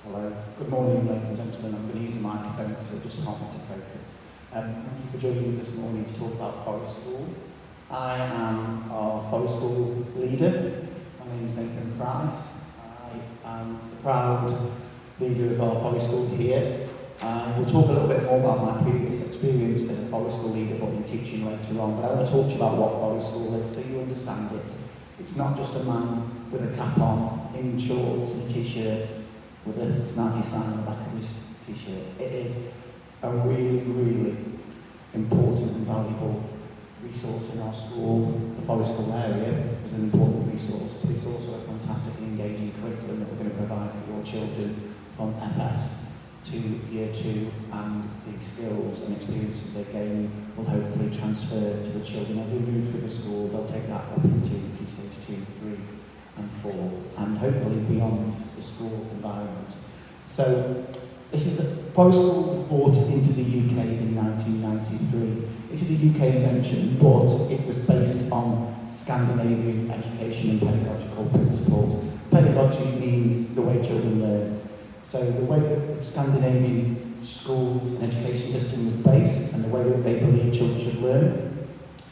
Hello. Good morning, ladies and gentlemen. I'm going to use a microphone because it'll just help me to focus. Thank you for joining us this morning to talk about Forest School. I am our Forest School leader. My name is Nathan Price. I am the proud leader of our Forest School here. We'll talk a little bit more about my previous experience as a Forest School leader, but in teaching later on. But I want to talk to you about what Forest School is so you understand it. It's not just a man with a cap on, in shorts and a t-shirt, with a snazzy sign on the back of his t-shirt. It is a really, really important and valuable resource in our school. The Forest School area is an important resource, but it's also a fantastically engaging curriculum that we're going to provide for your children from FS to Year 2, and the skills and experiences they gain will hopefully transfer to the children as they move through the school. They'll take that up into Key Stage 2, 3 and 4, and hopefully beyond the school environment. So, Forest School was brought into the UK in 1993. It is a UK invention, but it was based on Scandinavian education and pedagogical principles. Pedagogy means the way children learn. So the way that the Scandinavian schools and education system was based, and the way that they believe children should learn,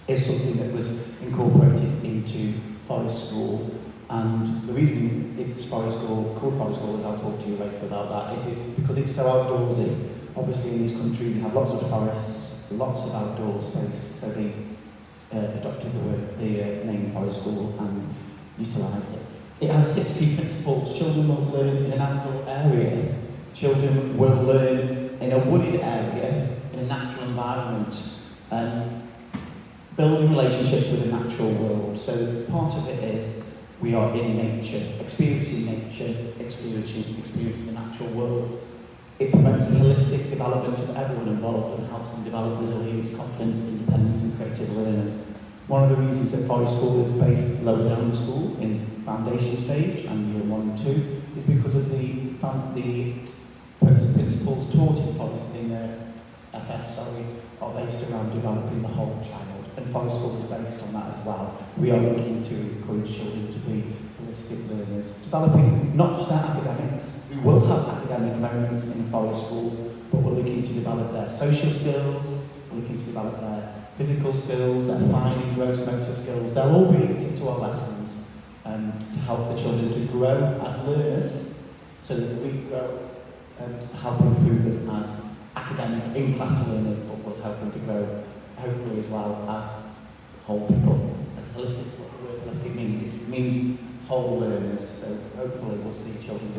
is something that was incorporated into Forest School. And the reason it's Forest School, called Forest School, as I'll talk to you later about that, is because it's so outdoorsy. Obviously in these countries they have lots of forests, lots of outdoor space, so they adopted the name Forest School and utilised it. It has 6 key principles. Children will learn in an outdoor area. Children will learn in a wooded area, in a natural environment. Building relationships with the natural world. So part of it is we are in nature, experiencing the natural world. It promotes the holistic development of everyone involved and helps them develop resilience, confidence, independence and creative learners. One of the reasons that Forest School is based lower down the school, in foundation stage and Year 1 and 2, is because of the principles taught in FS are based around developing the whole child. And Forest School is based on that as well. We are looking to encourage children to be holistic learners, developing not just their academics. We will have academic moments in Forest School, but we're looking to develop their social skills, we're looking to develop their physical skills, their fine and gross motor skills. They'll all be linked into our lessons to help the children to grow as learners, so that we grow and help improve them as academic in-class learners, but will help them to grow hopefully as well as whole people. As holistic, what the word holistic means, it means whole learners, so hopefully we'll see children